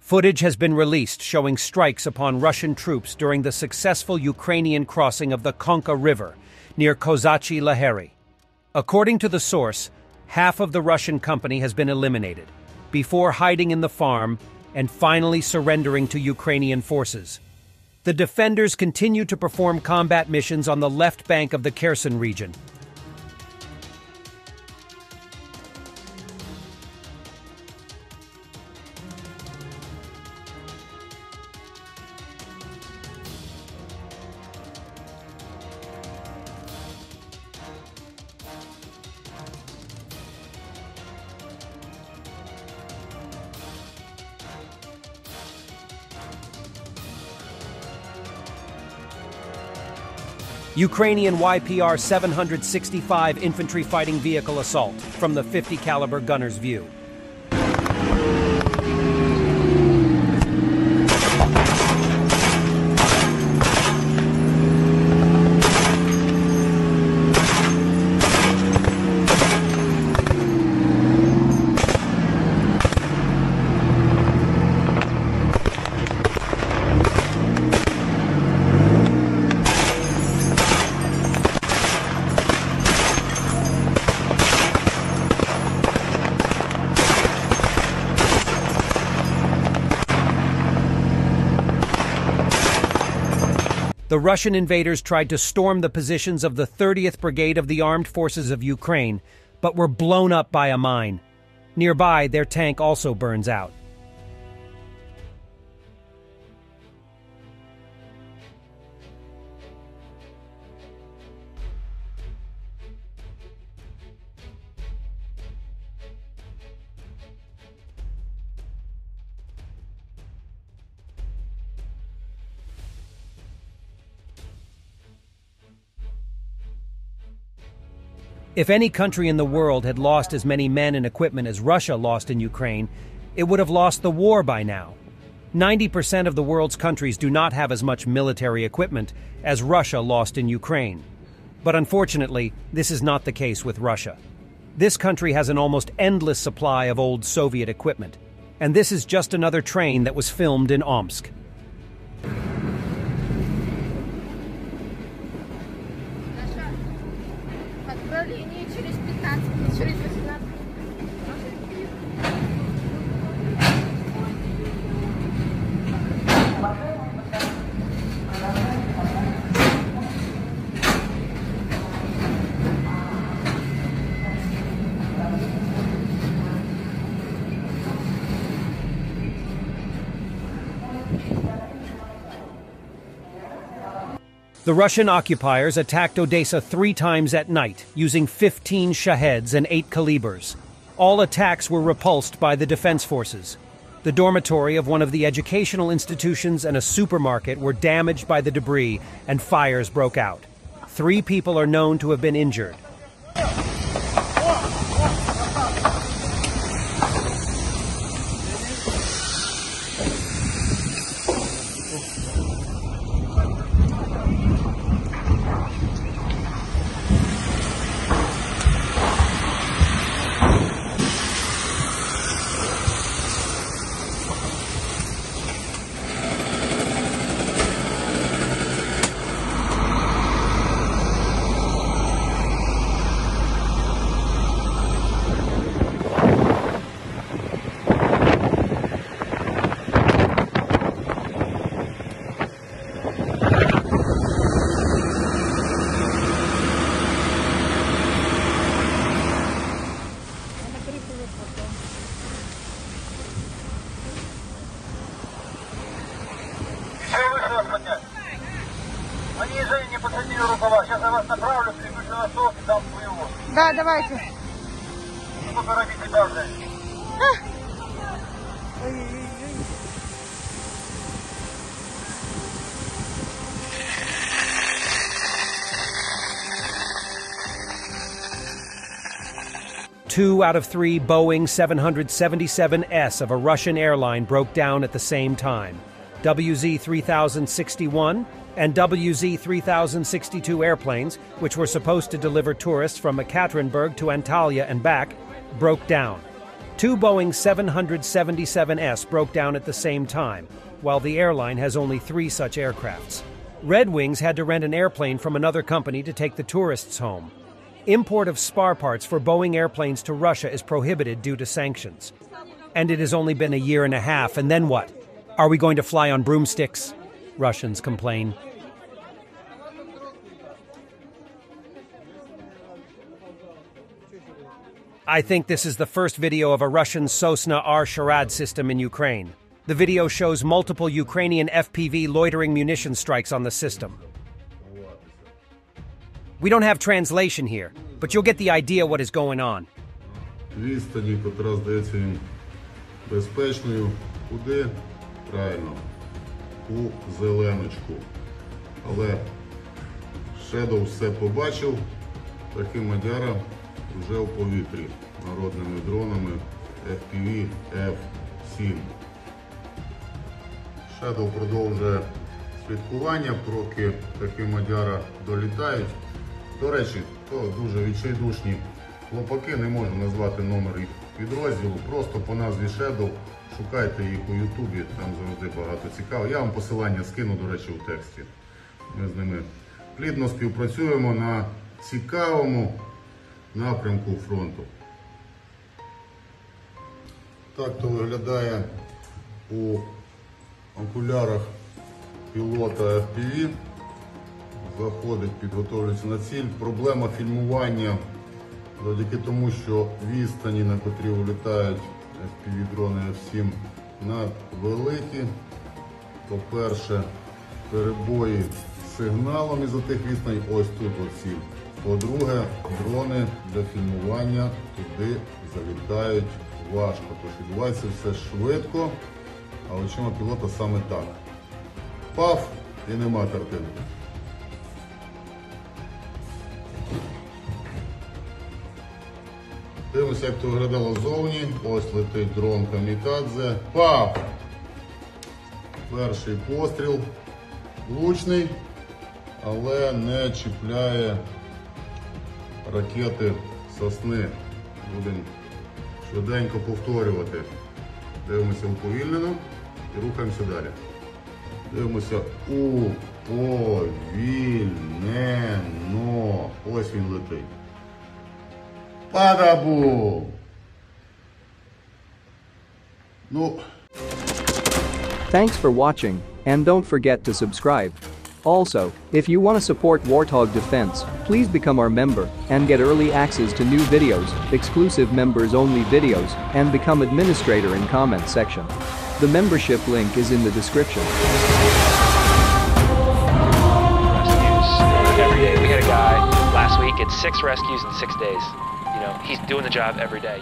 Footage has been released showing strikes upon Russian troops during the successful Ukrainian crossing of the Konka River near Kozachi, Laheri. According to the source, half of the Russian company has been eliminated, before hiding in the farm and finally surrendering to Ukrainian forces. The defenders continue to perform combat missions on the left bank of the Kherson region. Ukrainian YPR 765 infantry fighting vehicle assault from the 50 caliber gunner's view. The Russian invaders tried to storm the positions of the 30th Brigade of the Armed Forces of Ukraine, but were blown up by a mine. Nearby, their tank also burns out. If any country in the world had lost as many men and equipment as Russia lost in Ukraine, it would have lost the war by now. 90% of the world's countries do not have as much military equipment as Russia lost in Ukraine. But unfortunately, this is not the case with Russia. This country has an almost endless supply of old Soviet equipment. And this is just another train that was filmed in Omsk. The Russian occupiers attacked Odessa 3 times at night, using 15 Shaheds and 8 calibers. All attacks were repulsed by the defense forces. The dormitory of one of the educational institutions and a supermarket were damaged by the debris, and fires broke out. 3 people are known to have been injured. Да, давайте. Two out of 3 Boeing 777S of a Russian airline broke down at the same time. WZ-3061 and WZ-3062 airplanes, which were supposed to deliver tourists from Ekaterinburg to Antalya and back, broke down. Two Boeing 777s broke down at the same time, while the airline has only 3 such aircrafts. Red Wings had to rent an airplane from another company to take the tourists home. Import of spare parts for Boeing airplanes to Russia is prohibited due to sanctions. And it has only been a year and a half, and then what? Are we going to fly on broomsticks? Russians complain. I think this is the first video of a Russian Sosna R-Sharad system in Ukraine. The video shows multiple Ukrainian FPV loitering munition strikes on the system. We don't have translation here, but you'll get the idea what is going on. Відстані, котра здається їм безпечною. Куди? Правильно. У зеленочку. Але Shadow все побачив. Таки Мадяра вже у повітрі. Народними дронами FPV F7. Shadow продовжує слідкування, поки таки Мадяра долітають. До речі, то дуже відчайдушні хлопаки, не можу назвати номер їх підрозділу, просто по назві Shadow, шукайте їх у Ютубі, там завжди багато цікавого. Я вам посилання скину, до речі, у тексті. Ми з ними плідно співпрацюємо на цікавому напрямку фронту. Так то виглядає у окулярах пілота FPV. Заходить, підготовлюється на ціль. Проблема фільмування завдяки тому, що відстані, на котрі вилітають FPV-дрони F7, надвеликі. По-перше, перебої з сигналом із-за тих відстаней, ось тут от ціль. По-друге, дрони для фільмування туди залітають важко. Тож відбувається все швидко, а очима пілота саме так. Паф і нема картинки. Дивимося, як то виглядало ззовні. Ось летить дрон камікадзе. Паф! Перший постріл. Влучний, але не чіпляє ракети сосни. Будемо швиденько повторювати. Дивимося уповільнено і рухаємося далі. Дивимося уповільнено. Ось він летить. Падабу! Ну. Thanks for watching, and don't forget to subscribe. Also, if you want to support Warthog Defense, please become our member and get early access to new videos, exclusive members-only videos, and become administrator in comments section. The membership link is in the description. Rescues every day. We had a guy last week at 6 rescues in 6 days. You know, he's doing the job every day.